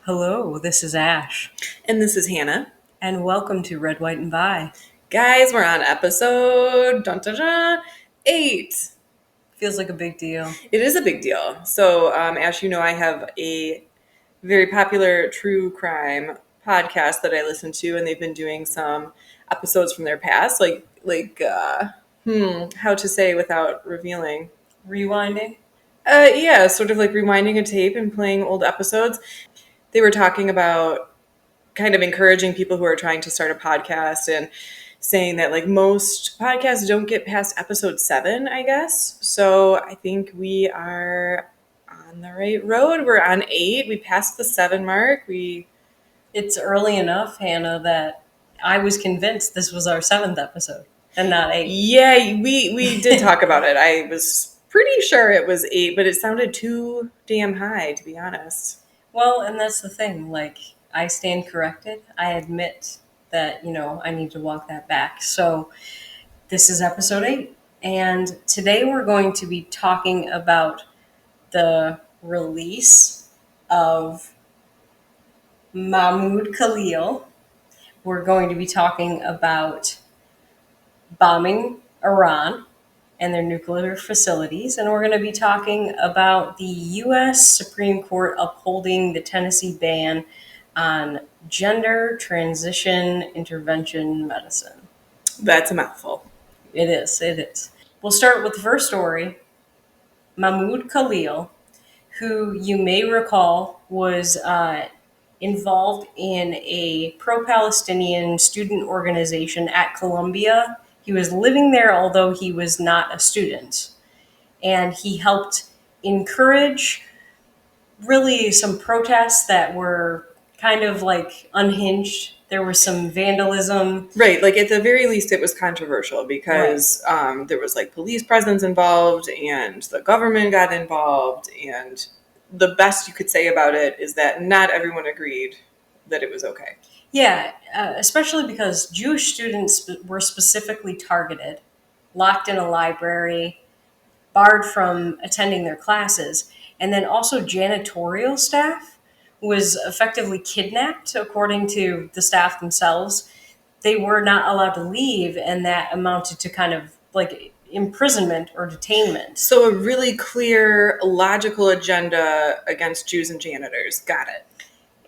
Hello, this is Ash. And this is Hannah. And welcome to Red, White, and Bi. Guys, we're on episode 8. Feels like a big deal. It is a big deal. So, Ash, you know I have a very popular true crime podcast that I listen to, and they've been doing some episodes from their past, how to say without revealing. Rewinding? Yeah, sort of like rewinding a tape and playing old episodes. They were talking about kind of encouraging people who are trying to start a podcast and saying that like most podcasts don't get past episode 7, I guess. So I think we are on the right road. We're on 8. We passed the 7 mark. It's early enough, Hannah, that I was convinced this was our 7th episode and not 8. Yeah, we did talk about it. I was pretty sure it was 8, but it sounded too damn high, to be honest. Well, and that's the thing. Like, I stand corrected. I admit that, I need to walk that back. So this is episode 8. And today we're going to be talking about the release of Mahmoud Khalil. We're going to be talking about bombing Iran and their nuclear facilities. And we're going to be talking about the U.S. Supreme Court upholding the Tennessee ban on gender transition intervention medicine. That's a mouthful. It is. We'll start with the first story. Mahmoud Khalil, who you may recall was involved in a pro-Palestinian student organization at Columbia. He was living there, although he was not a student. And he helped encourage really some protests that were kind of like unhinged. There was some vandalism. Right, like at the very least it was controversial because there was like police presence involved and the government got involved, and the best you could say about it is that not everyone agreed that it was okay. Yeah, especially because Jewish students were specifically targeted, locked in a library, barred from attending their classes, and then also janitorial staff was effectively kidnapped, according to the staff themselves. They were not allowed to leave, and that amounted to kind of like imprisonment or detainment. So a really clear, logical agenda against Jews and janitors. Got it.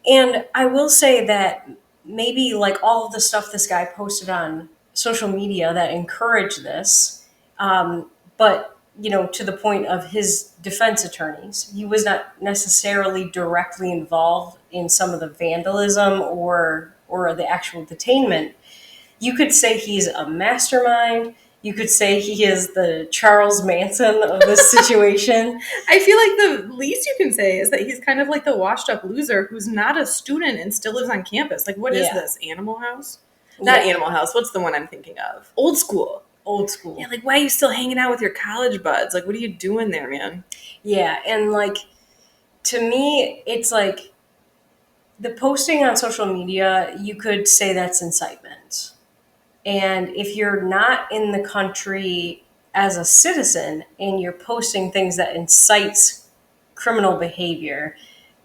And I will say that maybe like all of the stuff this guy posted on social media that encouraged this, but to the point of his defense attorneys, he was not necessarily directly involved in some of the vandalism or the actual detainment. You could say he's a mastermind. You could say he is the Charles Manson of this situation. I feel like the least you can say is that he's kind of like the washed up loser who's not a student and still lives on campus. Like, what is this? Animal House? Not Animal House. What's the one I'm thinking of? Old School. Yeah, like, why are you still hanging out with your college buds? Like, what are you doing there, man? Yeah, and like, to me, it's like the posting on social media, you could say that's incitement. And if you're not in the country as a citizen and you're posting things that incites criminal behavior,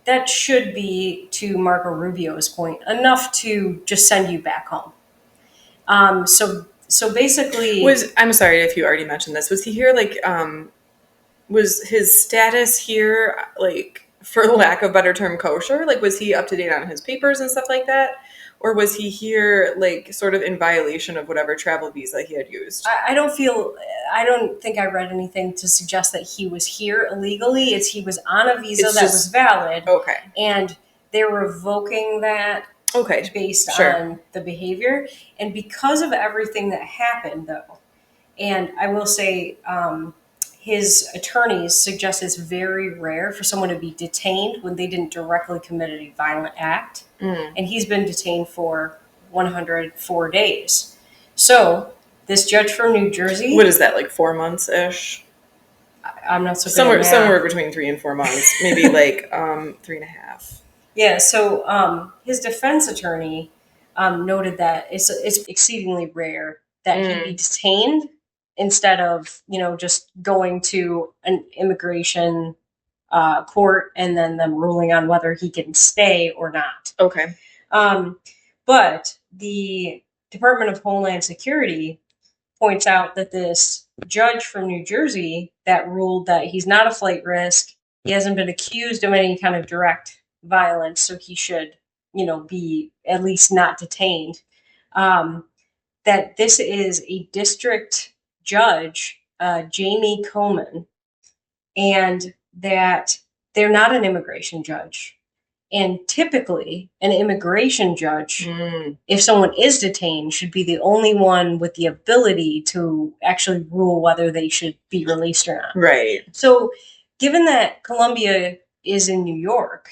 that should be, to Marco Rubio's point, enough to just send you back home. So basically, I'm sorry if you already mentioned this. Was he here like was his status here like, for lack of a better term, kosher? Like, was he up to date on his papers and stuff like that? Or was he here like sort of in violation of whatever travel visa he had used? I don't think I read anything to suggest that he was here illegally. He was on a visa that was valid. Okay. And they're revoking that. Okay. Based on the behavior. And because of everything that happened, though, and I will say his attorneys suggest it's very rare for someone to be detained when they didn't directly commit a violent act. And he's been detained for 104 days. So this judge from New Jersey... What is that, like 4 months-ish? I'm not so good at math. Somewhere between 3 and 4 months. Maybe like 3.5. Yeah, so his defense attorney noted that it's exceedingly rare that he be detained instead of, just going to an immigration court and then them ruling on whether he can stay or not. Okay. But the Department of Homeland Security points out that this judge from New Jersey that ruled that he's not a flight risk, he hasn't been accused of any kind of direct violence, so he should, be at least not detained. That this is a district judge, Jamie Coleman, and that they're not an immigration judge. And typically, an immigration judge, if someone is detained, should be the only one with the ability to actually rule whether they should be released or not. Right. So, given that Columbia is in New York,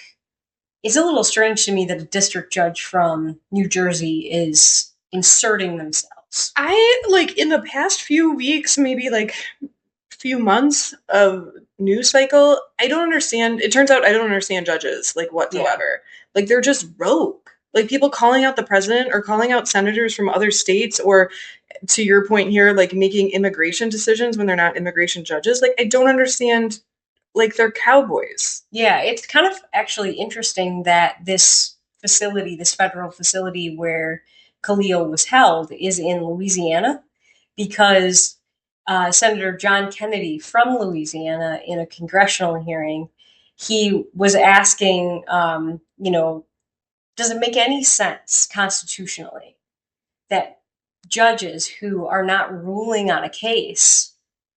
it's a little strange to me that a district judge from New Jersey is inserting themselves. In the past few weeks, maybe few months of news cycle, I don't understand. It turns out I don't understand judges whatsoever. Yeah. They're just rogue. People calling out the president or calling out senators from other states, or to your point here, making immigration decisions when they're not immigration judges. I don't understand. They're cowboys. Yeah, it's kind of actually interesting that this facility, this federal facility where Khalil was held, is in Louisiana, because Senator John Kennedy from Louisiana, in a congressional hearing, he was asking, does it make any sense constitutionally that judges who are not ruling on a case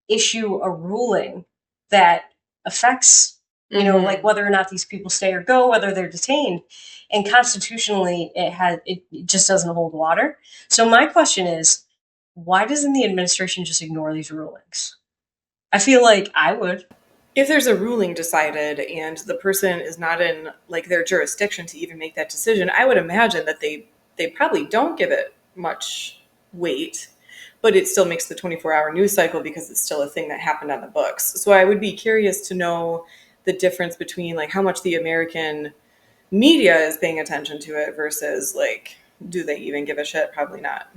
issue a ruling that affects, whether or not these people stay or go, whether they're detained? And constitutionally, it just doesn't hold water. So my question is, why doesn't the administration just ignore these rulings? I feel like I would. If there's a ruling decided and the person is not in their jurisdiction to even make that decision, I would imagine that they probably don't give it much weight, but it still makes the 24-hour news cycle because it's still a thing that happened on the books. So I would be curious to know the difference between how much the American media is paying attention to it versus do they even give a shit? Probably not.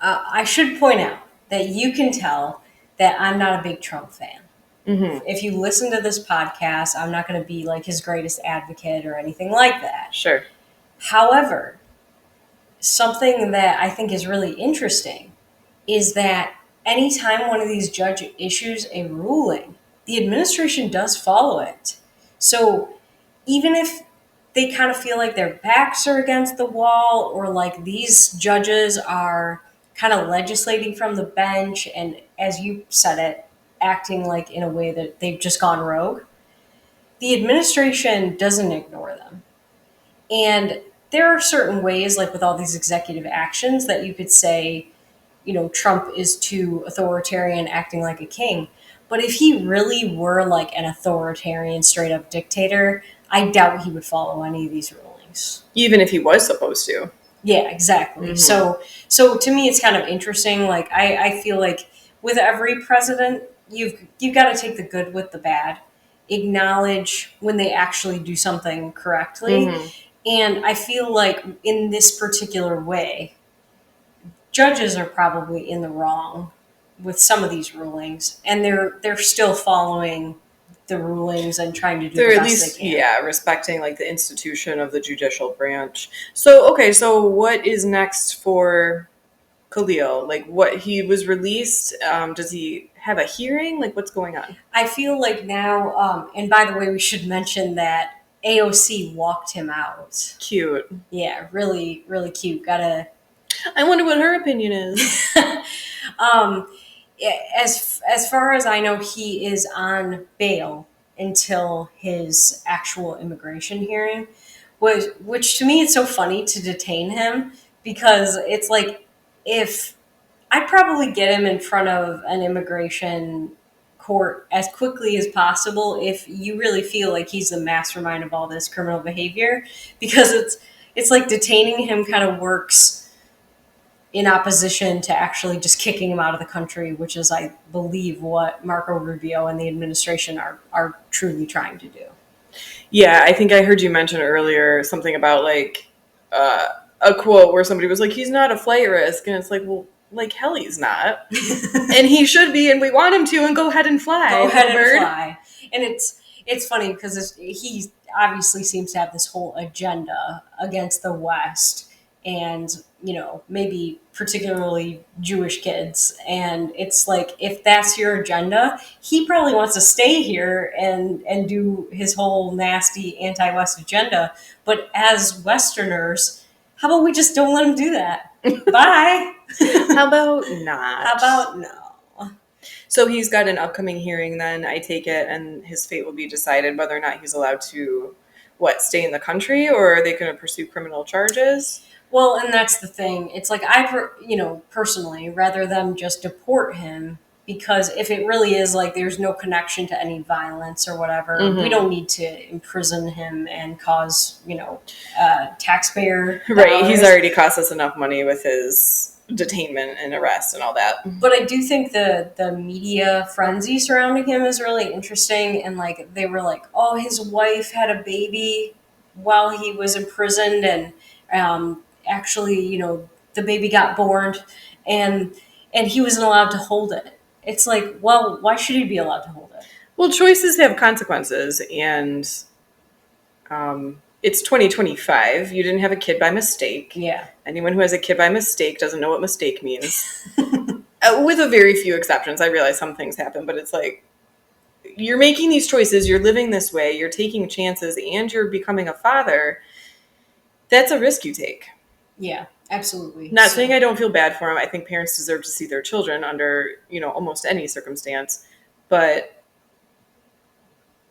I should point out that you can tell that I'm not a big Trump fan. Mm-hmm. If you listen to this podcast, I'm not going to be his greatest advocate or anything like that. Sure. However, something that I think is really interesting is that anytime one of these judges issues a ruling, the administration does follow it. So even if they kind of feel like their backs are against the wall, or these judges are kind of legislating from the bench and, as you said it, acting in a way that they've just gone rogue, the administration doesn't ignore them. And there are certain ways, with all these executive actions, that you could say, Trump is too authoritarian, acting like a king. But if he really were an authoritarian, straight up dictator, I doubt he would follow any of these rulings. Even if he was supposed to. Yeah, exactly. Mm-hmm. So to me, it's kind of interesting. I feel like with every president, you've got to take the good with the bad, acknowledge when they actually do something correctly. Mm-hmm. And I feel like in this particular way, judges are probably in the wrong with some of these rulings, and they're still following the rulings and trying to do the best they can. Yeah, respecting the institution of the judicial branch. So what is next for Khalil? What, he was released? Does he have a hearing? What's going on? I feel now, and by the way, we should mention that AOC walked him out. Cute. Yeah, really, really cute. I wonder what her opinion is. As far as I know, he is on bail until his actual immigration hearing, which to me, it's so funny to detain him, because it's if I'd probably get him in front of an immigration court as quickly as possible if you really feel like he's the mastermind of all this criminal behavior, because it's detaining him kind of works in opposition to actually just kicking him out of the country, which is, I believe, what Marco Rubio and the administration are truly trying to do. Yeah, I think I heard you mention earlier something about a quote where somebody was he's not a flight risk, and it's well, hell he's not. And he should be, and we want him to, and go ahead and fly. Go ahead and fly. And It's funny because he obviously seems to have this whole agenda against the West and, maybe particularly Jewish kids. And it's like, if that's your agenda, he probably wants to stay here and do his whole nasty anti-West agenda. But as Westerners, how about we just don't let him do that? Bye. How about not? How about no? So he's got an upcoming hearing then, I take it, and his fate will be decided whether or not he's allowed to, stay in the country, or are they going to pursue criminal charges? Well, and that's the thing. It's like personally, rather than just deport him, because if it really is like there's no connection to any violence or whatever, we don't need to imprison him and cause, taxpayer Right, dollars. he's already cost us enough money with his detainment and arrest and all that. But I do think the media frenzy surrounding him is really interesting. And like they were like, oh, his wife had a baby while he was imprisoned, and actually, the baby got born, and he wasn't allowed to hold it. It's like, well, why should he be allowed to hold it? Well, choices have consequences, and it's 2025. You didn't have a kid by mistake. Yeah. Anyone who has a kid by mistake doesn't know what mistake means. With a very few exceptions. I realize some things happen, but it's like, you're making these choices, you're living this way, you're taking chances, and you're becoming a father. That's a risk you take. Yeah, absolutely. Not saying I don't feel bad for him. I think parents deserve to see their children under, almost any circumstance. But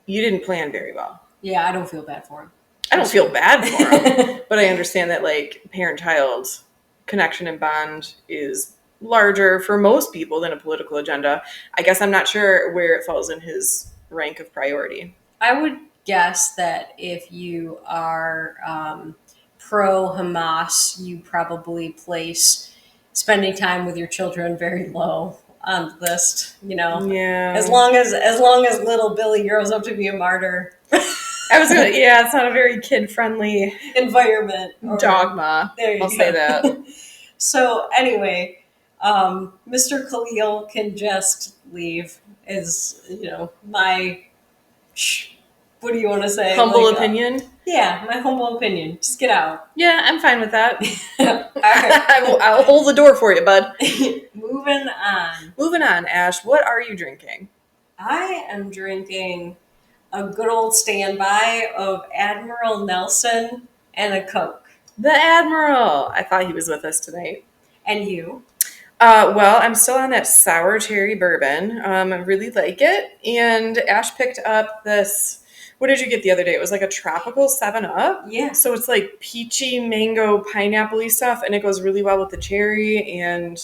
you didn't plan very well. Yeah, I don't feel bad for him. I don't feel bad for him. But I understand that, like, parent-child connection and bond is larger for most people than a political agenda. I guess I'm not sure where it falls in his rank of priority. I would guess that if you are pro-Hamas, you probably place spending time with your children very low on the list. Yeah. As long as little Billy grows up to be a martyr. It's not a very kid-friendly environment. Dogma. There you go. I'll say that. So anyway, Mr. Khalil can just leave. Is my what do you want to say? Humble opinion? Yeah, my humble opinion. Just get out. Yeah, I'm fine with that. All right. I'll hold the door for you, bud. Moving on. Moving on, Ash. What are you drinking? I am drinking a good old standby of Admiral Nelson and a Coke. The Admiral. I thought he was with us tonight. And you? Well, I'm still on that sour cherry bourbon. I really like it. And Ash picked up this. What did you get the other day? It was like a tropical 7-Up. Yeah. So it's like peachy, mango, pineapple-y stuff, and it goes really well with the cherry. And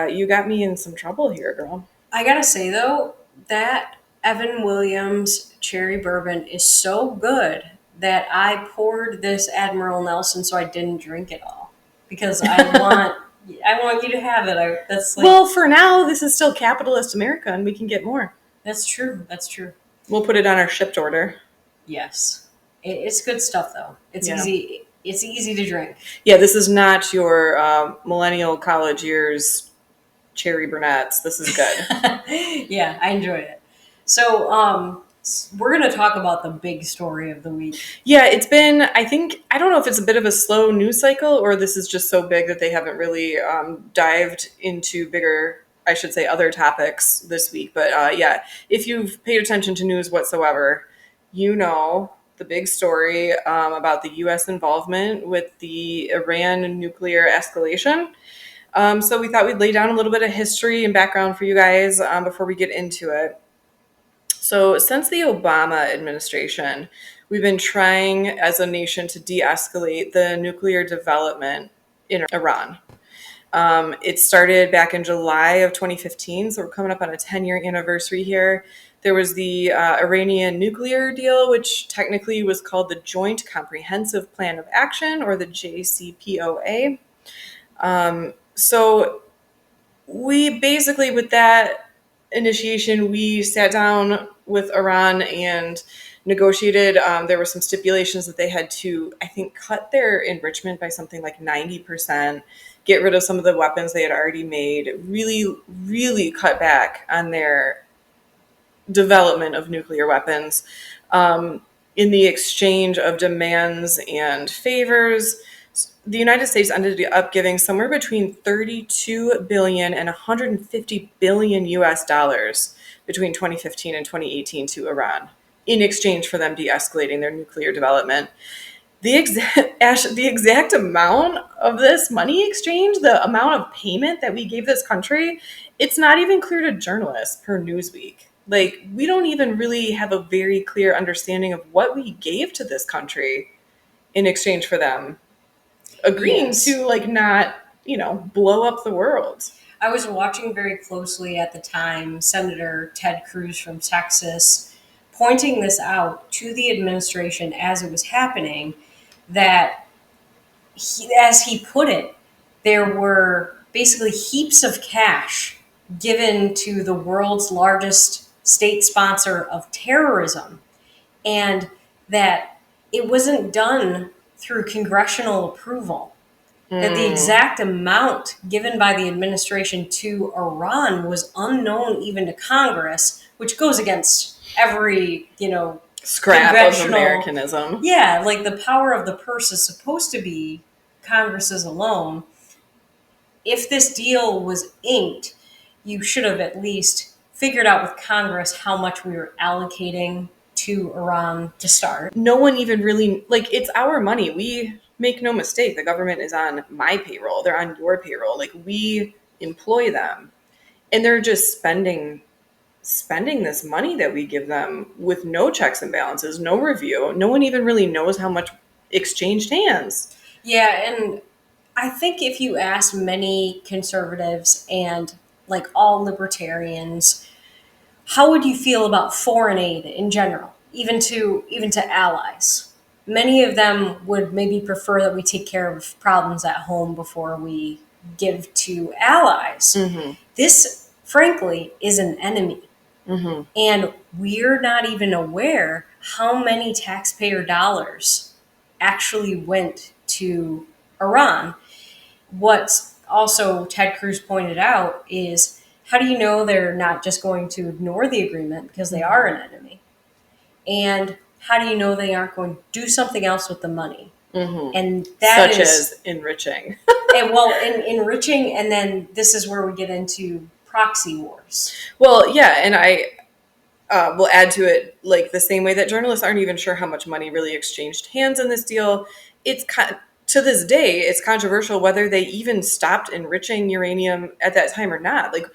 you got me in some trouble here, girl. I gotta say, though, that Evan Williams cherry bourbon is so good that I poured this Admiral Nelson so I didn't drink it all. Because I want you to have it. Well, for now, this is still capitalist America, and we can get more. That's true. We'll put it on our shipped order. Yes. It's good stuff, though. It's easy. It's easy to drink. Yeah, this is not your millennial college years cherry brunettes. This is good. Yeah, I enjoy it. So, we're going to talk about the big story of the week. Yeah, it's been, I don't know if it's a bit of a slow news cycle or this is just so big that they haven't really dived into bigger, I should say, other topics this week. But yeah, if you've paid attention to news whatsoever, the big story about the U.S. involvement with the Iran nuclear escalation. So we thought we'd lay down a little bit of history and background for you guys before we get into it. So since the Obama administration, we've been trying as a nation to de-escalate the nuclear development in Iran. It started back in July of 2015, so we're coming up on a 10-year anniversary here. There was the Iranian nuclear deal, which technically was called the Joint Comprehensive Plan of Action, or the JCPOA. So we basically, with that initiation, we sat down with Iran and negotiated. There were some stipulations that they had to, I think, cut their enrichment by something like 90%, get rid of some of the weapons they had already made, really, really cut back on their development of nuclear weapons in the exchange of demands and favors. The United States ended up giving somewhere between 32 billion and 150 billion US dollars between 2015 and 2018 to Iran in exchange for them de-escalating their nuclear development. The exact amount of this money exchange, the amount of payment that we gave this country, it's not even clear to journalists per Newsweek. Like, we don't even really have a very clear understanding of what we gave to this country in exchange for them agreeing to, like, not, blow up the world. I was watching very closely at the time Senator Ted Cruz from Texas pointing this out to the administration as it was happening, that as he put it, there were basically heaps of cash given to the world's largest state sponsor of terrorism, and that it wasn't done through congressional approval. That the exact amount given by the administration to Iran was unknown even to Congress, which goes against every, scrap of Americanism. Yeah, like the power of the purse is supposed to be Congress's alone. If this deal was inked, you should have at least figured out with Congress how much we were allocating to Iran to start. No one even really, it's our money. We make no mistake, the government is on my payroll. They're on your payroll. Like, we employ them. And they're just spending this money that we give them with no checks and balances, no review. No one even really knows how much exchanged hands. Yeah, and I think if you ask many conservatives and like all libertarians, how would you feel about foreign aid in general, even to allies? Many of them would maybe prefer that we take care of problems at home before we give to allies. Mm-hmm. This, frankly, is an enemy. Mm-hmm. And we're not even aware how many taxpayer dollars actually went to Iran. What also Ted Cruz pointed out is, how do you know they're not just going to ignore the agreement because they are an enemy? And how do you know they aren't going to do something else with the money? Mm-hmm. And that such as enriching. Enriching, and then this is where we get into proxy wars. Well, yeah, and I will add to it, like, the same way that journalists aren't even sure how much money really exchanged hands in this deal. It's to this day, it's controversial whether they even stopped enriching uranium at that time or not. Like,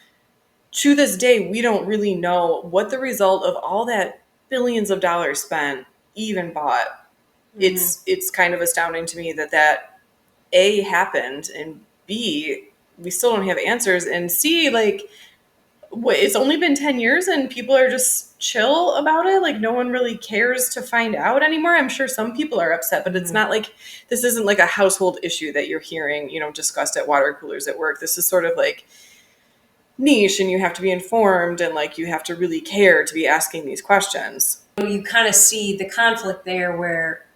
to this day, we don't really know what the result of all that billions of dollars spent even bought. Mm-hmm. It's kind of astounding to me that A, happened, and B, we still don't have answers, and C, like, it's only been 10 years and people are just chill about it. Like, no one really cares to find out anymore. I'm sure some people are upset, but it's not like, this isn't like a household issue that you're hearing, discussed at water coolers at work. This is sort of like niche, and you have to be informed, and like, you have to really care to be asking these questions. You kind of see the conflict there where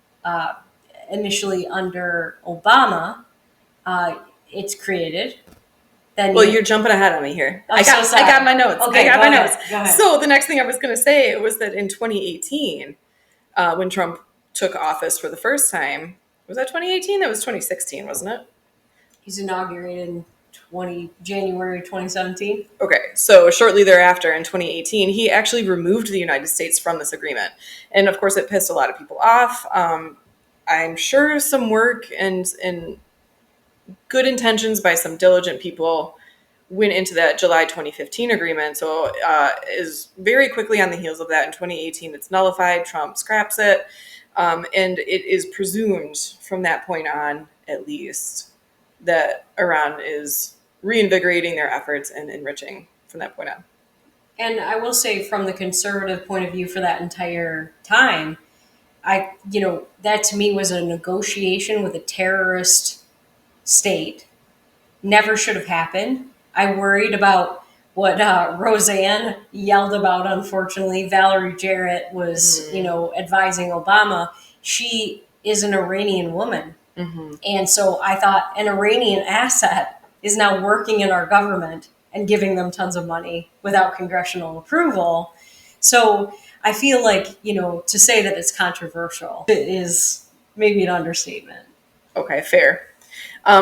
initially under Obama, it's created. Then you're jumping ahead on me here. I got my notes. Okay, I got my notes. Go ahead. So the next thing I was going to say was that in 2018, when Trump took office for the first time, was that 2018? That was 2016, wasn't it? He's inaugurated in January 2017. Okay, so shortly thereafter in 2018, he actually removed the United States from this agreement. And of course, it pissed a lot of people off. I'm sure some work and good intentions by some diligent people went into that July 2015 agreement. So is very quickly on the heels of that in 2018, it's nullified. Trump scraps it. And it is presumed from that point on, at least, that Iran is reinvigorating their efforts and enriching from that point on. And I will say, from the conservative point of view, for that entire time, that to me was a negotiation with a terrorist state. Never should have happened. I worried about what Roseanne yelled about, unfortunately. Valerie Jarrett was, advising Obama. She is an Iranian woman. Mm-hmm. And so I thought, an Iranian asset is now working in our government and giving them tons of money without congressional approval. So I feel like, to say that it's controversial is maybe an understatement. Okay, fair.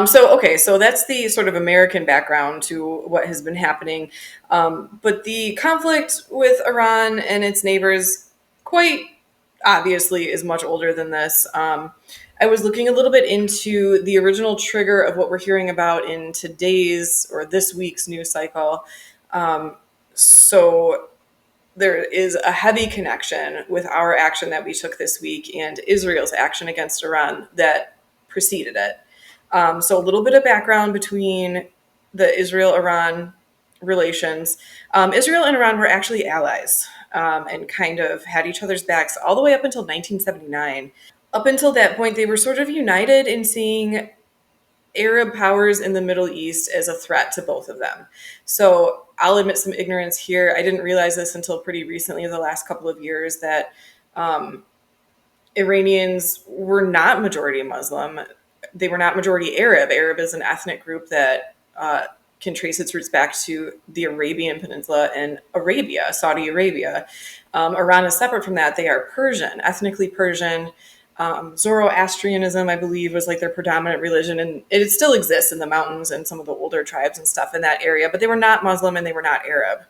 So that's the sort of American background to what has been happening. But the conflict with Iran and its neighbors, quite obviously, is much older than this. I was looking a little bit into the original trigger of what we're hearing about in today's or this week's news cycle. So there is a heavy connection with our action that we took this week and Israel's action against Iran that preceded it. So a little bit of background between the Israel-Iran relations. Israel and Iran were actually allies and kind of had each other's backs all the way up until 1979. Up until that point, they were sort of united in seeing Arab powers in the Middle East as a threat to both of them. So I'll admit some ignorance here. I didn't realize this until pretty recently, the last couple of years, that Iranians were not majority Muslim. They were not majority Arab. Arab is an ethnic group that can trace its roots back to the Arabian Peninsula and Arabia, Saudi Arabia. Iran is separate from that. They are Persian, ethnically Persian. Zoroastrianism, I believe, was like their predominant religion, and it still exists in the mountains and some of the older tribes and stuff in that area, but they were not Muslim and they were not Arab.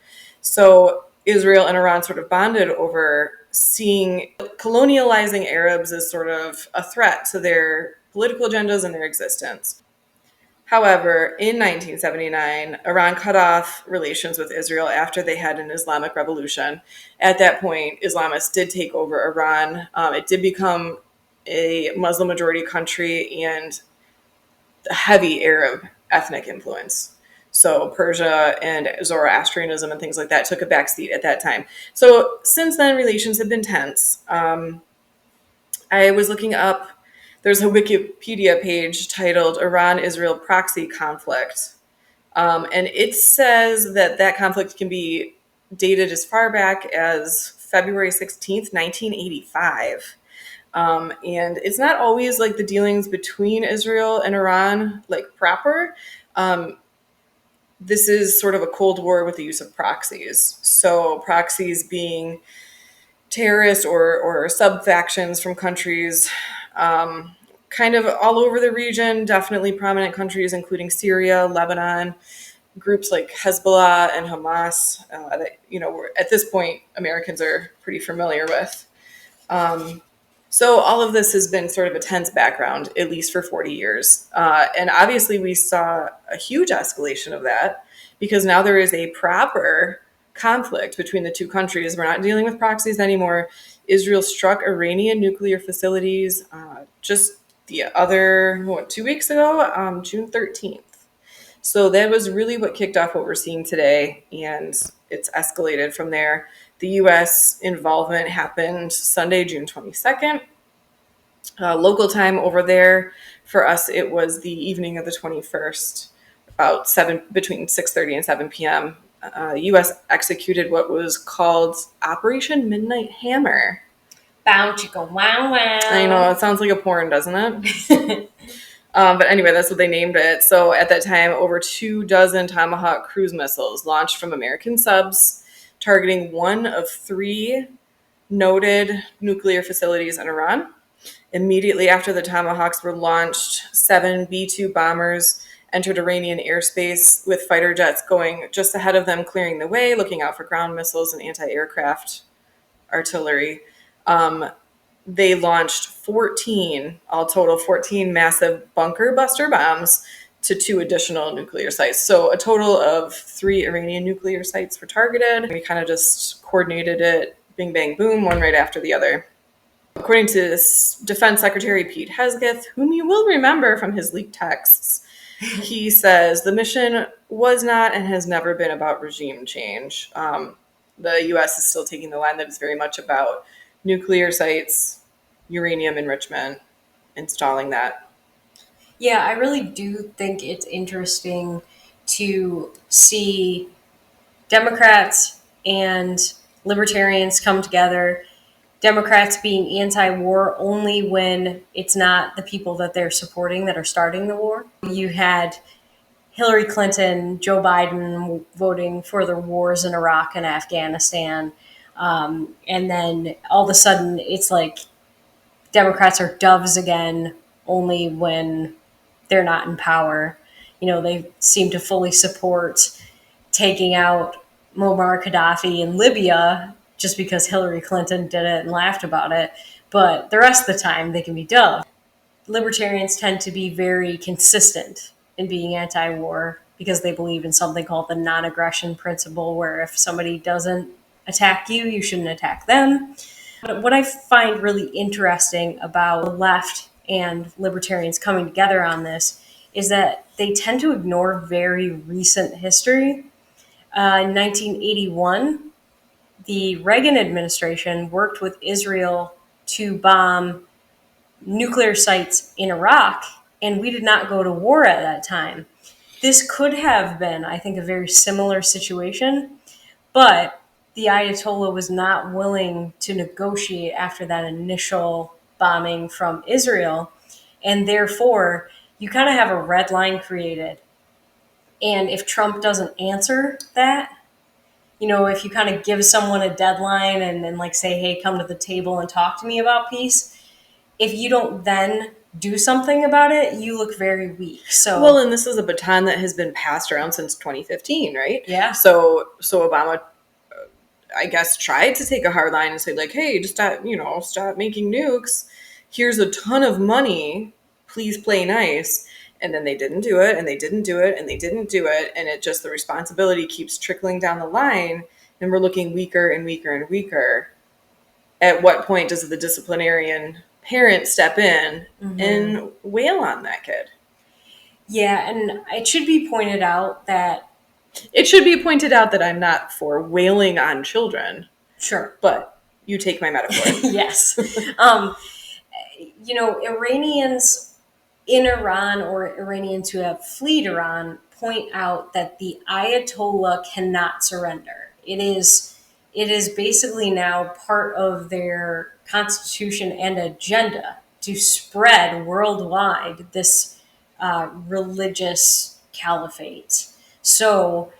So Israel and Iran sort of bonded over seeing colonializing Arabs as sort of a threat to their political agendas and their existence. However, in 1979, Iran cut off relations with Israel after they had an Islamic revolution. At that point, Islamists did take over Iran. It did become a Muslim majority country and a heavy Arab ethnic influence. So Persia and Zoroastrianism and things like that took a backseat at that time. So since then, relations have been tense. I was looking up, there's a Wikipedia page titled Iran-Israel Proxy Conflict. And it says that conflict can be dated as far back as February 16th, 1985. And it's not always like the dealings between Israel and Iran, like proper. This is sort of a Cold War with the use of proxies. So proxies being terrorists or sub-factions from countries kind of all over the region, definitely prominent countries, including Syria, Lebanon, groups like Hezbollah and Hamas that, at this point, Americans are pretty familiar with. So all of this has been sort of a tense background, at least for 40 years. And obviously we saw a huge escalation of that because now there is a proper conflict between the two countries. We're not dealing with proxies anymore. Israel struck Iranian nuclear facilities just the other, 2 weeks ago, June 13th. So that was really what kicked off what we're seeing today, and it's escalated from there. The U.S. involvement happened Sunday, June 22nd. Local time over there, for us, it was the evening of the 21st, between 6:30 and 7 p.m. U.S. executed what was called Operation Midnight Hammer. Bow chicka wow wow. I know, it sounds like a porn, doesn't it? But anyway, that's what they named it. So at that time, over 24 Tomahawk cruise missiles launched from American subs, targeting one of 3 noted nuclear facilities in Iran. Immediately after the Tomahawks were launched, 7 B-2 bombers entered Iranian airspace with fighter jets going just ahead of them, clearing the way, looking out for ground missiles and anti-aircraft artillery. They launched 14 massive bunker buster bombs to 2 additional nuclear sites. So a total of 3 Iranian nuclear sites were targeted. We kind of just coordinated it, bing, bang, boom, one right after the other. According to Defense Secretary Pete Hegseth, whom you will remember from his leaked texts, he says the mission was not and has never been about regime change. The U.S. is still taking the line that it's very much about nuclear sites, uranium enrichment, installing that. Yeah, I really do think it's interesting to see Democrats and libertarians come together. Democrats being anti-war only when it's not the people that they're supporting that are starting the war. You had Hillary Clinton, Joe Biden voting for the wars in Iraq and Afghanistan, And then all of a sudden, it's like Democrats are doves again, only when they're not in power. They seem to fully support taking out Muammar Gaddafi in Libya just because Hillary Clinton did it and laughed about it. But the rest of the time, they can be doves. Libertarians tend to be very consistent in being anti-war because they believe in something called the non-aggression principle, where if somebody doesn't attack you, you shouldn't attack them. But what I find really interesting about the left and libertarians coming together on this is that they tend to ignore very recent history. In 1981, the Reagan administration worked with Israel to bomb nuclear sites in Iraq, and we did not go to war at that time. This could have been, I think, a very similar situation, but the Ayatollah was not willing to negotiate after that initial bombing from Israel, and therefore you kind of have a red line created. And if Trump doesn't answer that, if you kind of give someone a deadline and then like say, hey, come to the table and talk to me about peace, if you don't then do something about it, you look very weak. So Well, and this is a baton that has been passed around since 2015, right? Yeah. So Obama, I guess, tried to take a hard line and say like, hey, just stop making nukes. Here's a ton of money. Please play nice. And then they didn't do it, and they didn't do it, and they didn't do it. And the responsibility keeps trickling down the line, and we're looking weaker and weaker and weaker. At what point does the disciplinarian parent step in and wail on that kid? Yeah, and it should be pointed out that I'm not for wailing on children. Sure. But you take my metaphor. Yes. Iranians in Iran, or Iranians who have fled Iran, point out that the Ayatollah cannot surrender. It is basically now part of their constitution and agenda to spread worldwide this religious caliphate. So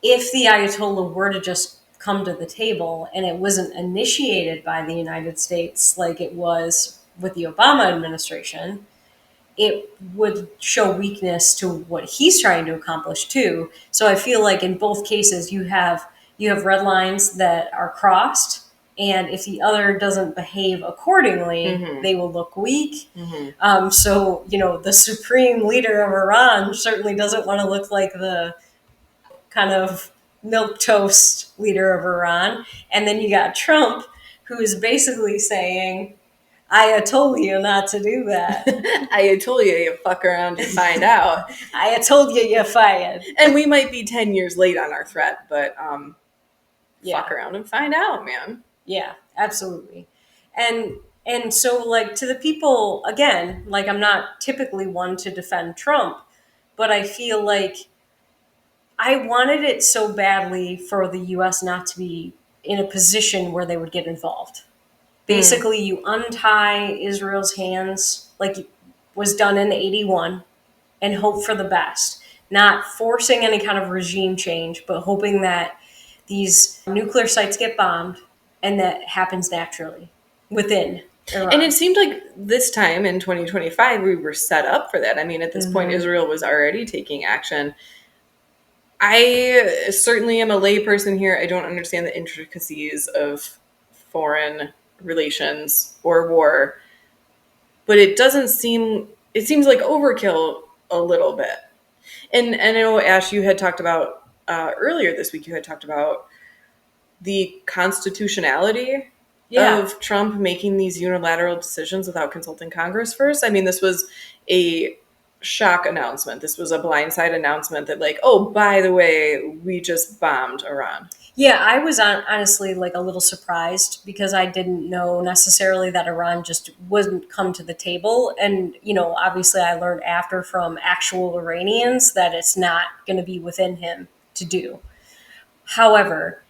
if the Ayatollah were to just come to the table and it wasn't initiated by the United States like it was with the Obama administration, it would show weakness to what he's trying to accomplish too. So I feel like in both cases you have red lines that are crossed, and if the other doesn't behave accordingly, they will look weak. So the supreme leader of Iran certainly doesn't want to look like the kind of milquetoast leader of Iran. And then you got Trump, who is basically saying, I told you not to do that. I told you fuck around and find out. I told you're fired. And we might be 10 years late on our threat, but fuck around and find out, man. Yeah, absolutely. And so, like, to the people, again, like, I'm not typically one to defend Trump, but I feel like I wanted it so badly for the U.S. not to be in a position where they would get involved. Basically, you untie Israel's hands, like was done in 81, and hope for the best. Not forcing any kind of regime change, but hoping that these nuclear sites get bombed and that happens naturally within Iran. And it seemed like this time in 2025, we were set up for that. I mean, at this point, Israel was already taking action. I certainly am a layperson here. I don't understand the intricacies of foreign relations or war, but it seems like overkill a little bit. And I know, Ash, you had talked about earlier this week, you had talked about the constitutionality of Trump making these unilateral decisions without consulting Congress first. I mean, this was a shock announcement. This was a blindside announcement that like, oh, by the way, we just bombed Iran. Yeah, I was honestly like a little surprised because I didn't know necessarily that Iran just wouldn't come to the table. And, obviously I learned after from actual Iranians that it's not going to be within him to do. However,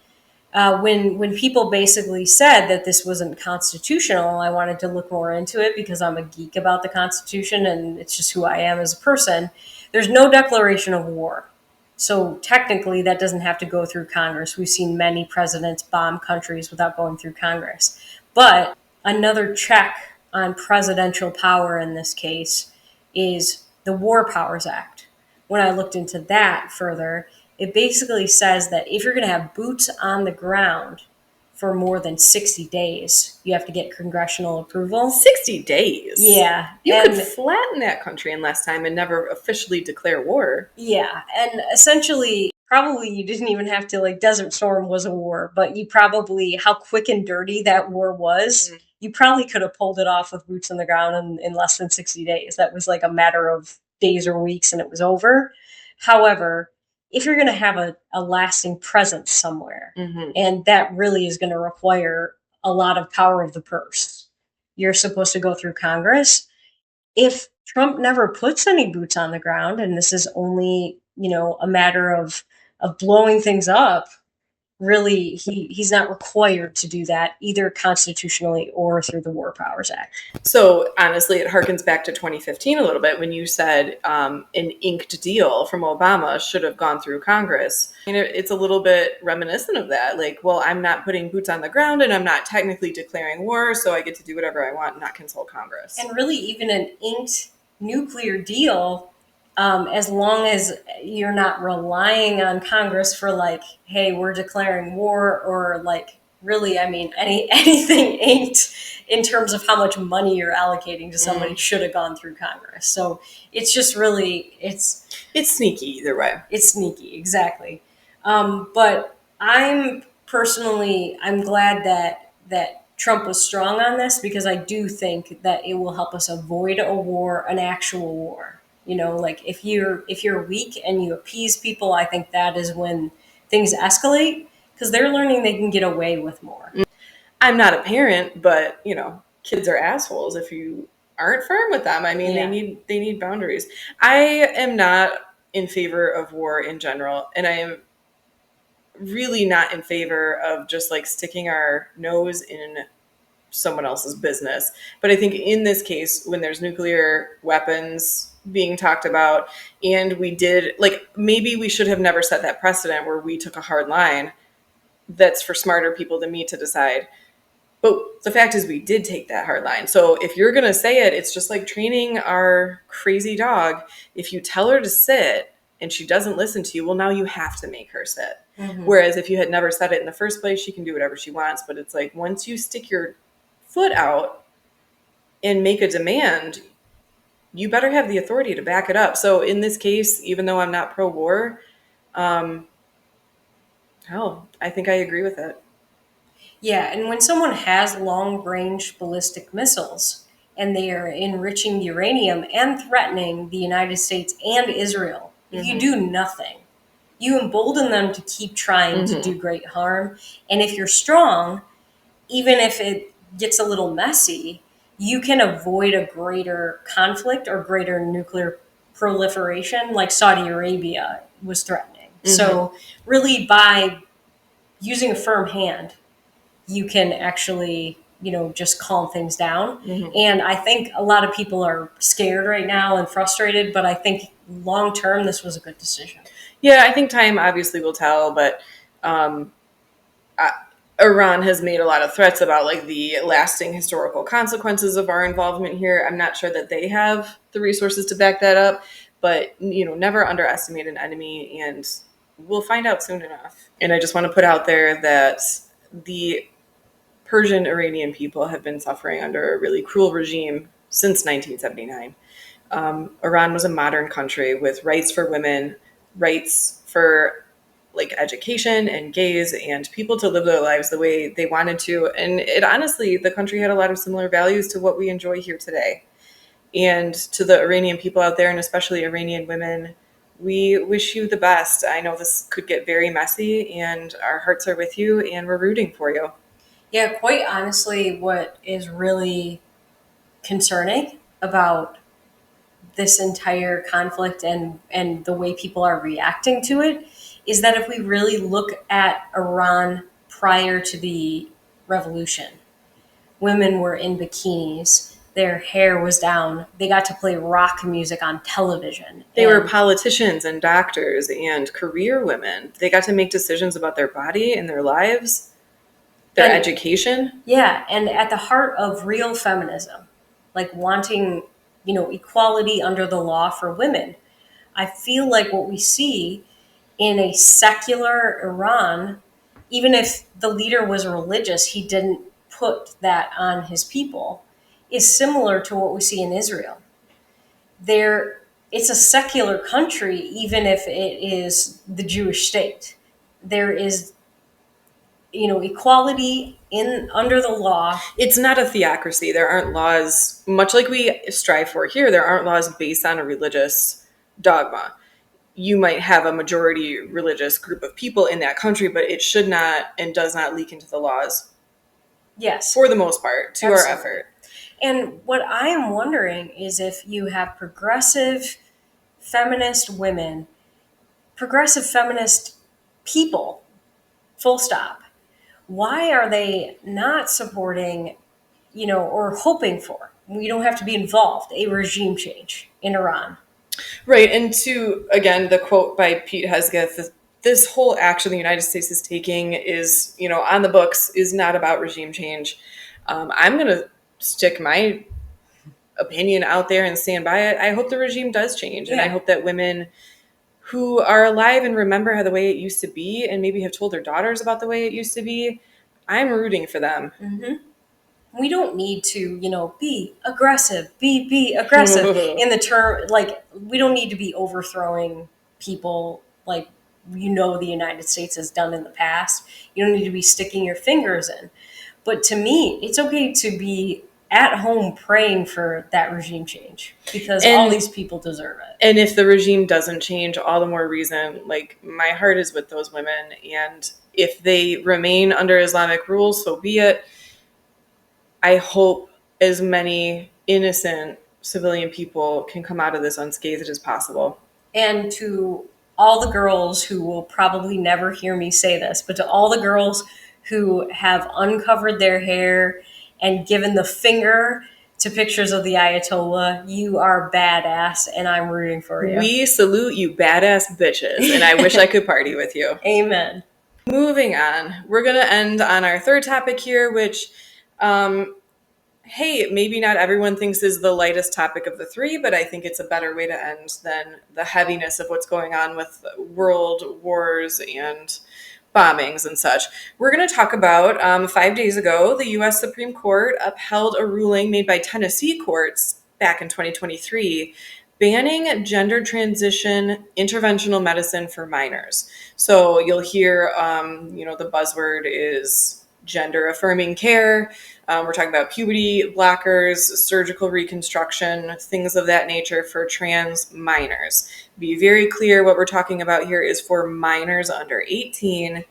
when people basically said that this wasn't constitutional, I wanted to look more into it because I'm a geek about the Constitution and it's just who I am as a person. There's no declaration of war. So technically, that doesn't have to go through Congress. We've seen many presidents bomb countries without going through Congress. But another check on presidential power in this case is the War Powers Act. When I looked into that further, it basically says that if you're going to have boots on the ground for more than 60 days, you have to get congressional approval. 60 days? Yeah. You could flatten that country in less time and never officially declare war. Yeah. And essentially, probably you didn't even have to, like, Desert Storm was a war, but you probably, how quick and dirty that war was, you probably could have pulled it off with boots on the ground in less than 60 days. That was like a matter of days or weeks and it was over. However, if you're going to have a lasting presence somewhere, and that really is going to require a lot of power of the purse, you're supposed to go through Congress. If Trump never puts any boots on the ground, and this is only, a matter of blowing things up, really he's not required to do that either constitutionally or through the War Powers Act. So honestly, it harkens back to 2015 a little bit when you said an inked deal from Obama should have gone through Congress. It's a little bit reminiscent of that. Like, well, I'm not putting boots on the ground and I'm not technically declaring war, so I get to do whatever I want and not consult Congress. And really, even an inked nuclear deal, as long as you're not relying on Congress for, like, hey, we're declaring war, or, like, really, I mean, anything inked in terms of how much money you're allocating to somebody should have gone through Congress. So it's just really, it's sneaky either way. It's sneaky, exactly. But I'm glad that Trump was strong on this, because I do think that it will help us avoid a war, an actual war. Like, if you're weak and you appease people, I think that is when things escalate, because they're learning they can get away with more. I'm not a parent, but kids are assholes if you aren't firm with them. I mean, they need boundaries. I am not in favor of war in general, and I am really not in favor of just like sticking our nose in someone else's business. But I think in this case, when there's nuclear weapons being talked about, and we did, like, maybe we should have never set that precedent where we took a hard line. That's for smarter people than me to decide. But the fact is, we did take that hard line. So if you're going to say it, it's just like training our crazy dog. If you tell her to sit and she doesn't listen to you, well, now you have to make her sit. Whereas if you had never said it in the first place, she can do whatever she wants. But it's like, once you stick your foot out and make a demand, you better have the authority to back it up. So in this case, even though I'm not pro-war, I think I agree with it. Yeah, and when someone has long-range ballistic missiles and they are enriching uranium and threatening the United States and Israel, if you do nothing, you embolden them to keep trying to do great harm. And if you're strong, even if it gets a little messy, you can avoid a greater conflict or greater nuclear proliferation, like Saudi Arabia was threatening. So really, by using a firm hand, you can actually, just calm things down. And I think a lot of people are scared right now and frustrated, but I think long term, this was a good decision. Yeah, I think time obviously will tell, but Iran has made a lot of threats about like the lasting historical consequences of our involvement here. I'm not sure that they have the resources to back that up, but never underestimate an enemy, and we'll find out soon enough. And I just want to put out there that the Persian Iranian people have been suffering under a really cruel regime since 1979. Iran was a modern country with rights for women, rights for like education and gays and people to live their lives the way they wanted to. And it honestly, the country had a lot of similar values to what we enjoy here today. And to the Iranian people out there, and especially Iranian women, we wish you the best. I know this could get very messy, and our hearts are with you, and we're rooting for you. Yeah, quite honestly, what is really concerning about this entire conflict and the way people are reacting to it is that if we really look at Iran prior to the revolution, women were in bikinis. their hair was down. They got to play rock music on television. They were politicians and doctors and career women. They got to make decisions about their body and their lives, their education. Yeah, and at the heart of real feminism, like wanting, equality under the law for women, I feel like what we see in a secular Iran, even if the leader was religious, he didn't put that on his people, is similar to what we see in Israel. It's a secular country, even if it is the Jewish state. There is, equality in under the law. It's not a theocracy. There aren't laws, much like we strive for here, there aren't laws based on a religious dogma. You might have a majority religious group of people in that country, but it should not and does not leak into the laws. Yes. For the most part, to Absolutely. our effort. And what I am wondering is if you have progressive feminist women, progressive feminist people, full stop, why are they not supporting, or hoping for, we don't have to be involved, a regime change in Iran? Right. And to, again, the quote by Pete Hesketh, this whole action the United States is taking is, on the books, is not about regime change. I'm going to stick my opinion out there and stand by it. I hope the regime does change. And I hope that women who are alive and remember how the way it used to be and maybe have told their daughters about the way it used to be, I'm rooting for them. Mm-hmm. We don't need to, be aggressive, be aggressive in the term, like, we don't need to be overthrowing people like, the United States has done in the past. You don't need to be sticking your fingers in. But to me, it's okay to be at home praying for that regime change because all these people deserve it. And if the regime doesn't change, all the more reason, like, my heart is with those women. And if they remain under Islamic rules, so be it. I hope as many innocent civilian people can come out of this unscathed as possible. And to all the girls who will probably never hear me say this, but to all the girls who have uncovered their hair and given the finger to pictures of the Ayatollah, you are badass, and I'm rooting for you. We salute you badass bitches, and I wish I could party with you. Amen. Moving on, we're going to end on our third topic here, which, hey, maybe not everyone thinks is the lightest topic of the three, but I think it's a better way to end than the heaviness of what's going on with world wars and bombings and such. We're going to talk about 5 days ago, the U.S. Supreme Court upheld a ruling made by Tennessee courts back in 2023 banning gender transition interventional medicine for minors. So you'll hear, the buzzword is gender affirming care. We're talking about puberty blockers, surgical reconstruction, things of that nature for trans minors. Be very clear, what we're talking about here is for minors under 18.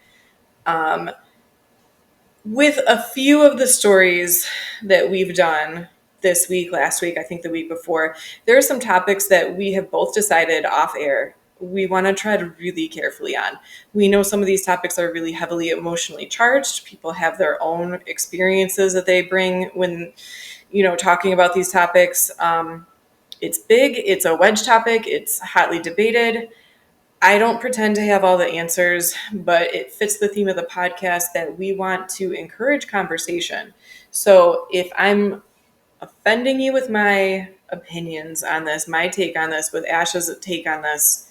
With a few of the stories that we've done this week, last week, I think the week before, there are some topics that we have both decided off air we want to tread really carefully on. We know some of these topics are really heavily emotionally charged. People have their own experiences that they bring when, talking about these topics. It's big. It's a wedge topic. It's hotly debated. I don't pretend to have all the answers, but it fits the theme of the podcast that we want to encourage conversation. So if I'm offending you with my opinions on this, my take on this, with Ash's take on this,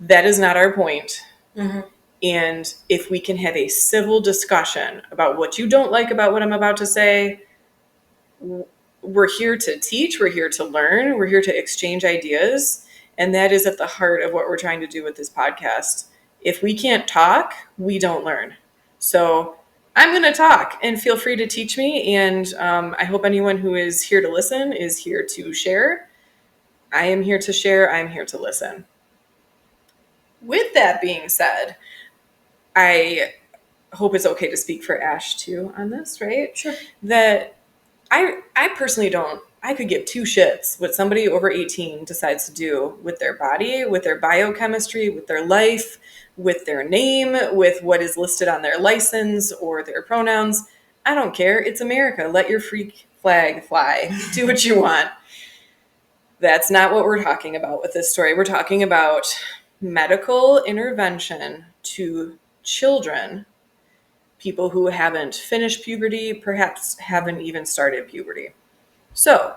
that is not our point. Mm-hmm. And if we can have a civil discussion about what you don't like about what I'm about to say, we're here to teach, we're here to learn, we're here to exchange ideas. And that is at the heart of what we're trying to do with this podcast. If we can't talk, we don't learn. So I'm going to talk, and feel free to teach me. And I hope anyone who is here to listen is here to share. I am here to share. I'm here to listen. With that being said, I hope it's okay to speak for Ash too on this, right? Sure. That I personally don't. I could give two shits what somebody over 18 decides to do with their body, with their biochemistry, with their life, with their name, with what is listed on their license or their pronouns. I don't care. It's America. Let your freak flag fly. Do what you want. That's not what we're talking about with this story. We're talking about medical intervention to children, people who haven't finished puberty, perhaps haven't even started puberty. So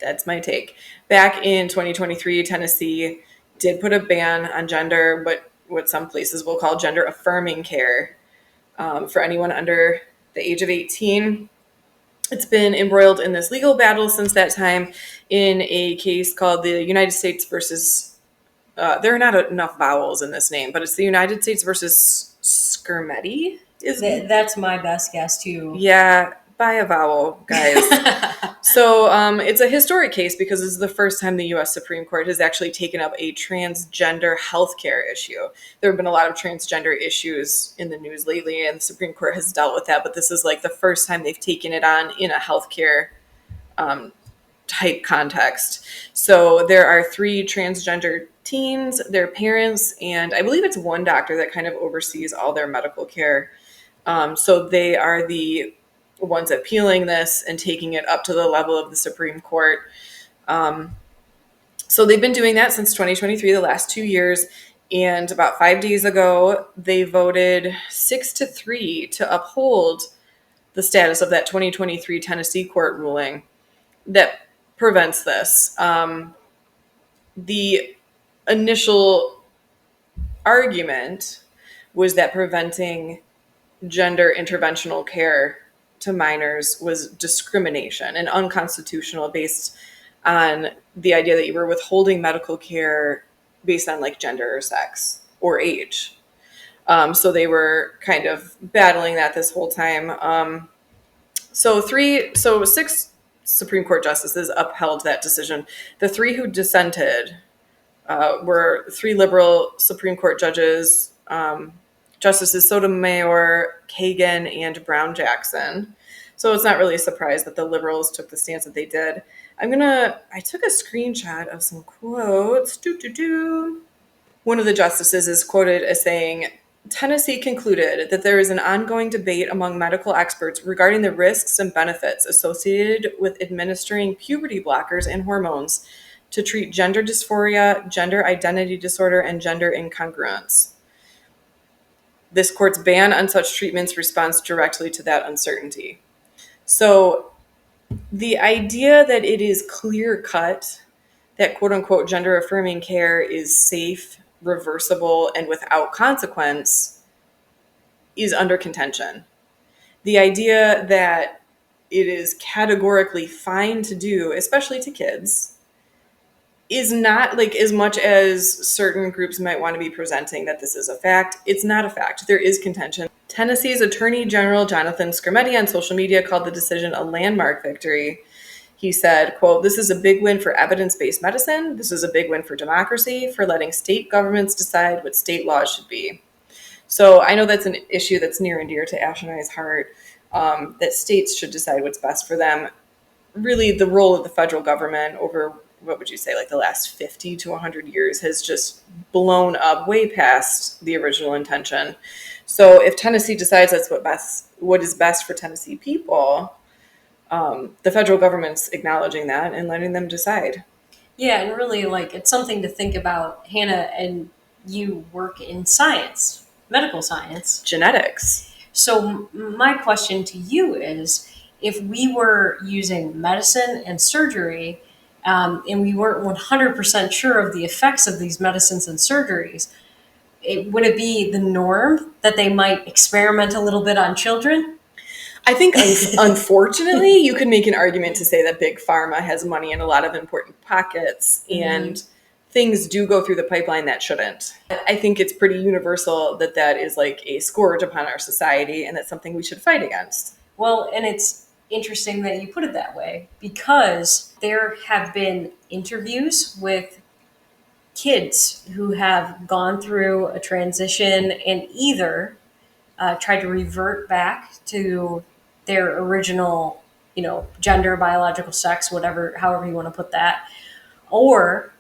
that's my take. Back in 2023, Tennessee did put a ban on gender, but what some places will call gender affirming care for anyone under the age of 18. It's been embroiled in this legal battle since that time in a case called the United States versus, there are not enough vowels in this name, but it's the United States versus SupremeCourt. That's my best guess too. Yeah, by a vowel, guys. So it's a historic case because this is the first time the U.S. Supreme Court has actually taken up a transgender healthcare issue. There have been a lot of transgender issues in the news lately, and the Supreme Court has dealt with that, but this is like the first time they've taken it on in a healthcare type context. So there are 3 transgender teens, their parents, and I believe it's one doctor that kind of oversees all their medical care. So they are the ones appealing this and taking it up to the level of the Supreme Court. So they've been doing that since 2023, the last 2 years. And about 5 days ago, they voted 6-3 to uphold the status of that 2023 Tennessee court ruling that prevents this. The initial argument was that preventing gender interventional care to minors was discrimination and unconstitutional based on the idea that you were withholding medical care based on like gender or sex or age. So they were kind of battling that this whole time. So 6 Supreme Court justices upheld that decision. The 3 who dissented were 3 liberal Supreme Court judges, Justices Sotomayor, Kagan, and Brown-Jackson. So it's not really a surprise that the liberals took the stance that they did. I took a screenshot of some quotes. One of the justices is quoted as saying, Tennessee concluded that there is an ongoing debate among medical experts regarding the risks and benefits associated with administering puberty blockers and hormones to treat gender dysphoria, gender identity disorder, and gender incongruence. This court's ban on such treatments responds directly to that uncertainty. So the idea that it is clear cut, that quote unquote gender affirming care is safe, reversible, and without consequence is under contention. The idea that it is categorically fine to do, especially to kids, is not like as much as certain groups might want to be presenting that this is a fact. It's not a fact. There is contention. Tennessee's Attorney General Jonathan Skrmetti on social media called the decision a landmark victory. He said, quote, "This is a big win for evidence-based medicine. This is a big win for democracy, for letting state governments decide what state laws should be." So I know that's an issue that's near and dear to Ash and I's heart, that states should decide what's best for them. Really, the role of the federal government over, what would you say, like the last 50 to 100 years has just blown up way past the original intention. So if Tennessee decides that's what is best for Tennessee people, the federal government's acknowledging that and letting them decide. Yeah, and really, like, it's something to think about. Hannah, and you work in science, medical science. Genetics. So my question to you is, if we were using medicine and surgery, and we weren't 100% sure of the effects of these medicines and surgeries, would it be the norm that they might experiment a little bit on children? I think, unfortunately, you could make an argument to say that Big Pharma has money in a lot of important pockets, and things do go through the pipeline that shouldn't. I think it's pretty universal that that is like a scourge upon our society, and that's something we should fight against. Well, and it's interesting that you put it that way, because there have been interviews with kids who have gone through a transition and either tried to revert back to their original, gender, biological sex, whatever, however you want to put that, or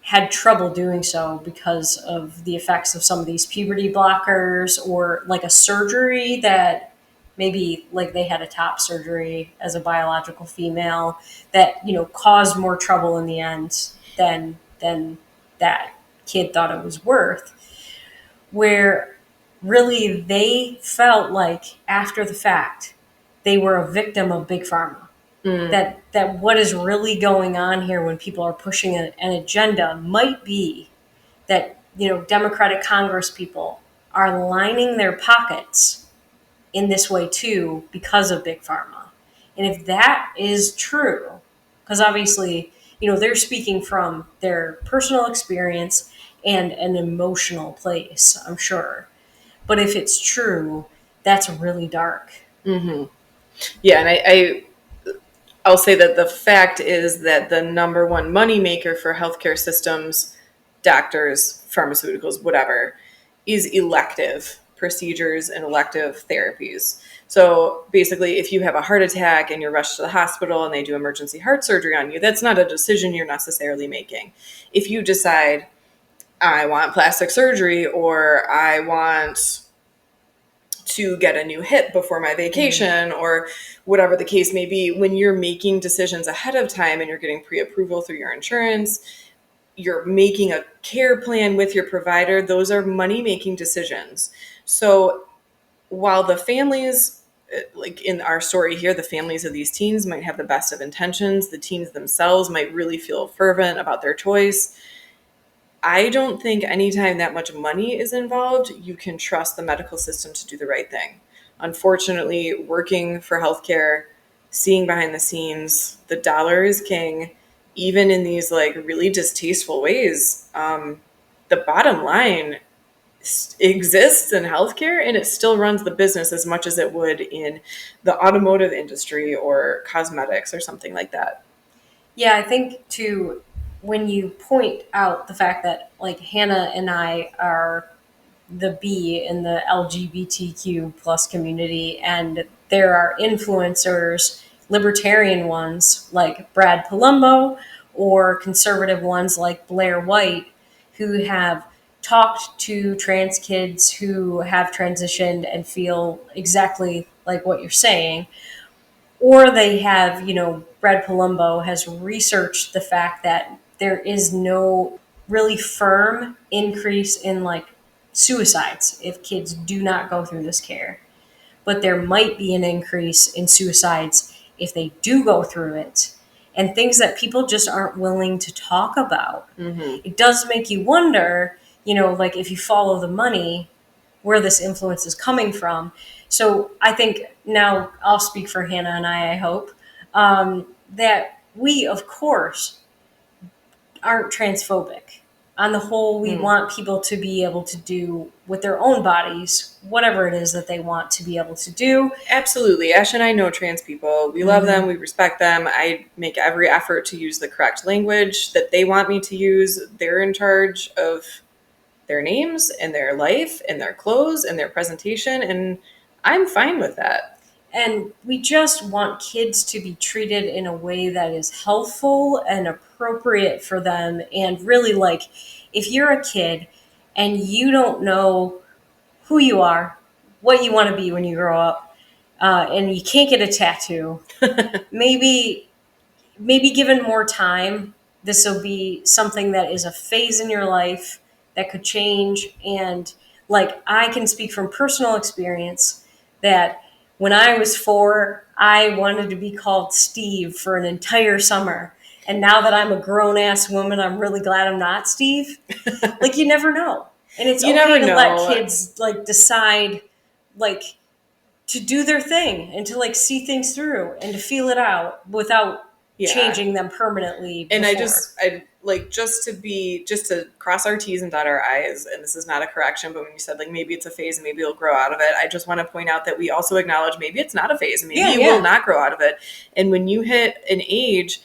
had trouble doing so because of the effects of some of these puberty blockers, or like a surgery that maybe like they had a top surgery as a biological female that, caused more trouble in the end than that kid thought it was worth, where really they felt like after the fact they were a victim of big pharma. That what is really going on here when people are pushing an agenda might be that, Democratic Congress people are lining their pockets in this way too because of big pharma. And if that is true, because obviously, they're speaking from their personal experience and an emotional place, I'm sure. But if it's true, that's really dark. Yeah, and I'll say that the fact is that the number one moneymaker for healthcare systems, doctors, pharmaceuticals, whatever, is elective procedures and elective therapies. So basically, if you have a heart attack and you're rushed to the hospital and they do emergency heart surgery on you, that's not a decision you're necessarily making. If you decide, I want plastic surgery, or I want to get a new hip before my vacation, or whatever the case may be, when you're making decisions ahead of time and you're getting pre-approval through your insurance, you're making a care plan with your provider, those are money-making decisions. So while the families, like in our story here, the families of these teens might have the best of intentions, the teens themselves might really feel fervent about their choice, I don't think anytime that much money is involved, you can trust the medical system to do the right thing. Unfortunately, working for healthcare, seeing behind the scenes, the dollar is king, even in these like really distasteful ways. The bottom line exists in healthcare, and it still runs the business as much as it would in the automotive industry or cosmetics or something like that. Yeah, I think too, when you point out the fact that like Hannah and I are the B in the LGBTQ plus community, and there are influencers, libertarian ones like Brad Palumbo, or conservative ones like Blair White, who have talked to trans kids who have transitioned and feel exactly like what you're saying, or they have, Brad Palumbo has researched the fact that there is no really firm increase in like suicides if kids do not go through this care. But there might be an increase in suicides if they do go through it, and things that people just aren't willing to talk about. It does make you wonder, like if you follow the money, where this influence is coming from. So I think now I'll speak for Hannah and I hope, that we, of course, aren't transphobic. On the whole, we want people to be able to do with their own bodies whatever it is that they want to be able to do. Absolutely. Ash and I know trans people. We love them. We respect them. I make every effort to use the correct language that they want me to use. They're in charge of their names and their life and their clothes and their presentation, and I'm fine with that. And we just want kids to be treated in a way that is helpful and appropriate for them. And really, like, if you're a kid and you don't know who you are, what you want to be when you grow up, and you can't get a tattoo, maybe given more time, this will be something that is a phase in your life that could change. And like, I can speak from personal experience that when I was 4, I wanted to be called Steve for an entire summer. And now that I'm a grown ass woman, I'm really glad I'm not Steve. Like, you never know. And it's You okay never to know. let kids like decide, like, to do their thing and to like see things through and to feel it out without changing them permanently. And I like, just to cross our T's and dot our I's, and this is not a correction, but when you said like maybe it's a phase and maybe it'll grow out of it, I just want to point out that we also acknowledge maybe it's not a phase and maybe you will not grow out of it. And when you hit an age,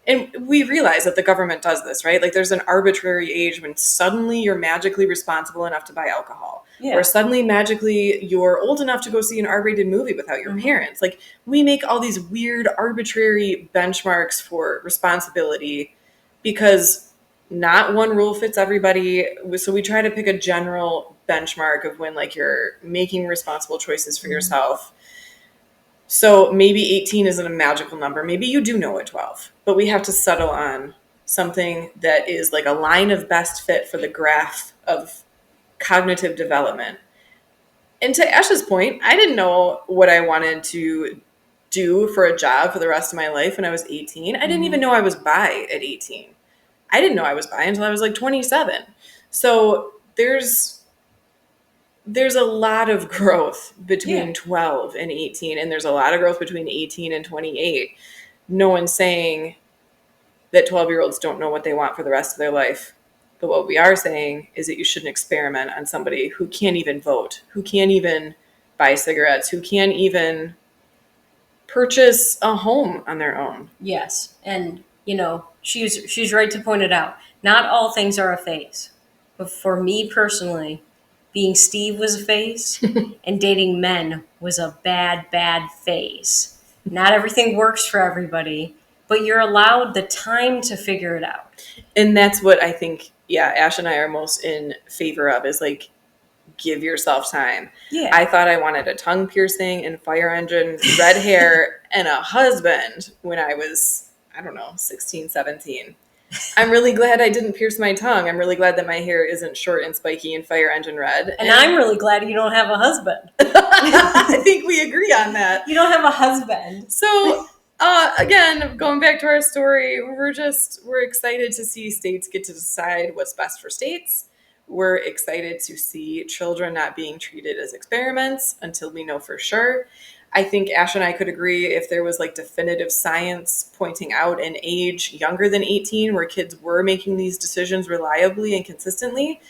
and we realize that the government does this, right? Like, there's an arbitrary age when suddenly you're magically responsible enough to buy alcohol. Yeah. Or suddenly magically you're old enough to go see an R-rated movie without your parents. Like, we make all these weird arbitrary benchmarks for responsibility because not one rule fits everybody. So we try to pick a general benchmark of when like you're making responsible choices for yourself. So maybe 18 isn't a magical number. Maybe you do know at 12, but we have to settle on something that is like a line of best fit for the graph of cognitive development. And to Ash's point, I didn't know what I wanted to do for a job for the rest of my life when I was 18. I didn't even know I was bi at 18. I didn't know I was bi until I was like 27. So there's a lot of growth between 12 and 18, and there's a lot of growth between 18 and 28. No one's saying that 12-year-olds don't know what they want for the rest of their life. But what we are saying is that you shouldn't experiment on somebody who can't even vote, who can't even buy cigarettes, who can't even purchase a home on their own. Yes. And, she's right to point it out. Not all things are a phase. But for me personally, being Steve was a phase and dating men was a bad, bad phase. Not everything works for everybody, but you're allowed the time to figure it out. And that's what I think, Ash and I are most in favor of, is like, give yourself time. Yeah. I thought I wanted a tongue piercing and fire engine, red hair, and a husband when I was, 16, 17. I'm really glad I didn't pierce my tongue. I'm really glad that my hair isn't short and spiky and fire engine red. And I'm really glad you don't have a husband. I think we agree on that. You don't have a husband. So, again, going back to our story, we're excited to see states get to decide what's best for states. We're excited to see children not being treated as experiments until we know for sure. I think Ash and I could agree if there was like definitive science pointing out an age younger than 18 where kids were making these decisions reliably and consistently,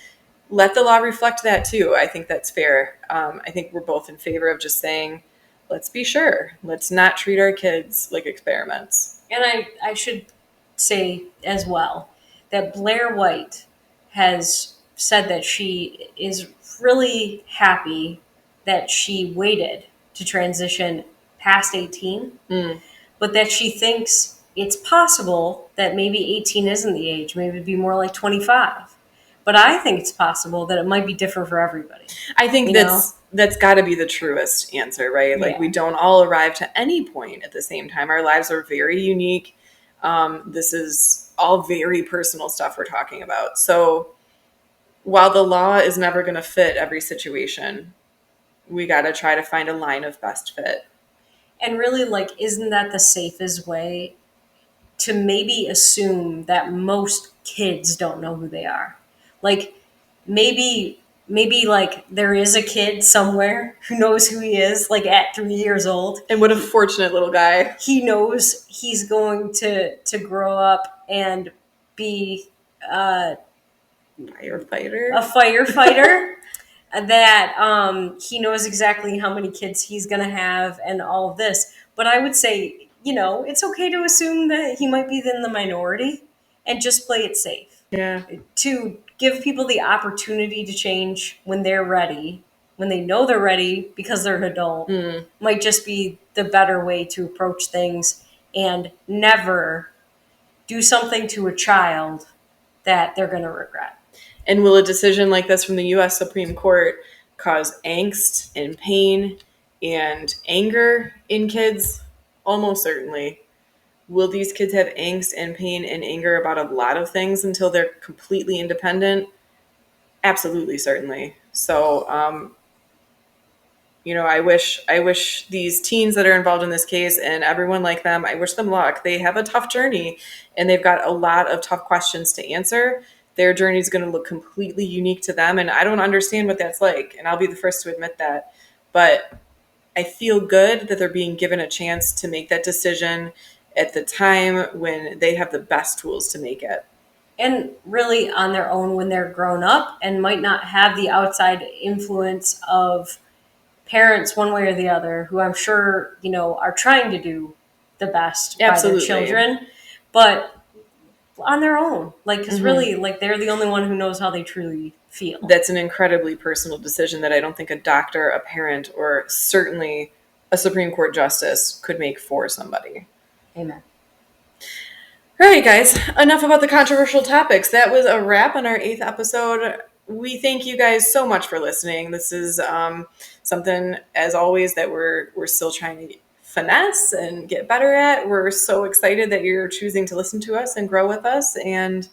let the law reflect that too. I think that's fair. I think we're both in favor of just saying, let's be sure. Let's not treat our kids like experiments. And I should say as well that Blair White has said that she is really happy that she waited to transition past 18, but that she thinks it's possible that maybe 18 isn't the age. Maybe it'd be more like 25. But I think it's possible that it might be different for everybody. I think that's got to be the truest answer, right? Like, we don't all arrive to any point at the same time. Our lives are very unique. This is all very personal stuff we're talking about. So while the law is never going to fit every situation, we got to try to find a line of best fit. And really, like, isn't that the safest way to maybe assume that most kids don't know who they are? Like, maybe like there is a kid somewhere who knows who he is, like at 3 years old. And what a fortunate little guy. He knows he's going to grow up and be a firefighter. That he knows exactly how many kids he's going to have and all of this. But I would say, it's okay to assume that he might be in the minority and just play it safe. Yeah. To give people the opportunity to change when they're ready, when they know they're ready because they're an adult, might just be the better way to approach things, and never do something to a child that they're going to regret. And will a decision like this from the U.S. Supreme Court cause angst and pain and anger in kids? Almost certainly. Will these kids have angst and pain and anger about a lot of things until they're completely independent? Absolutely, certainly. So, I wish these teens that are involved in this case and everyone like them, I wish them luck. They have a tough journey and they've got a lot of tough questions to answer. Their journey is going to look completely unique to them. And I don't understand what that's like. And I'll be the first to admit that. But I feel good that they're being given a chance to make that decision at the time when they have the best tools to make it. And really on their own when they're grown up and might not have the outside influence of parents one way or the other, who I'm sure, are trying to do the best Absolutely. by their children, but on their own, because really, they're the only one who knows how they truly feel. That's an incredibly personal decision that I don't think a doctor, a parent, or certainly a Supreme Court justice could make for somebody. Amen. All right, guys, enough about the controversial topics. That was a wrap on our 8th episode. We thank you guys so much for listening. This is something, as always, that we're still trying to finesse and get better at. We're so excited that you're choosing to listen to us and grow with us. And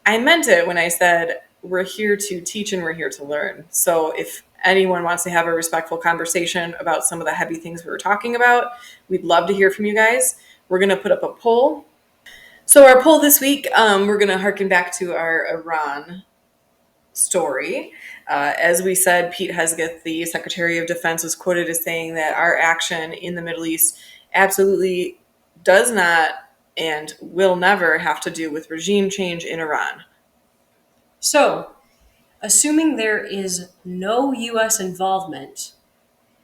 I meant it when I said we're here to teach and we're here to learn. So if anyone wants to have a respectful conversation about some of the heavy things we were talking about, we'd love to hear from you guys. We're going to put up a poll. So our poll this week, we're going to harken back to our Iran story. As we said, Pete Hegseth, the Secretary of Defense, was quoted as saying that our action in the Middle East absolutely does not and will never have to do with regime change in Iran. So, assuming there is no U.S. involvement,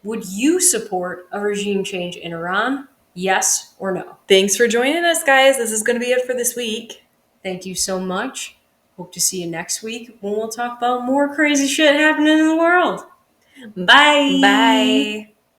would you support a regime change in Iran? Yes or no? Thanks for joining us, guys. This is going to be it for this week. Thank you so much. Hope to see you next week when we'll talk about more crazy shit happening in the world. Bye. Bye.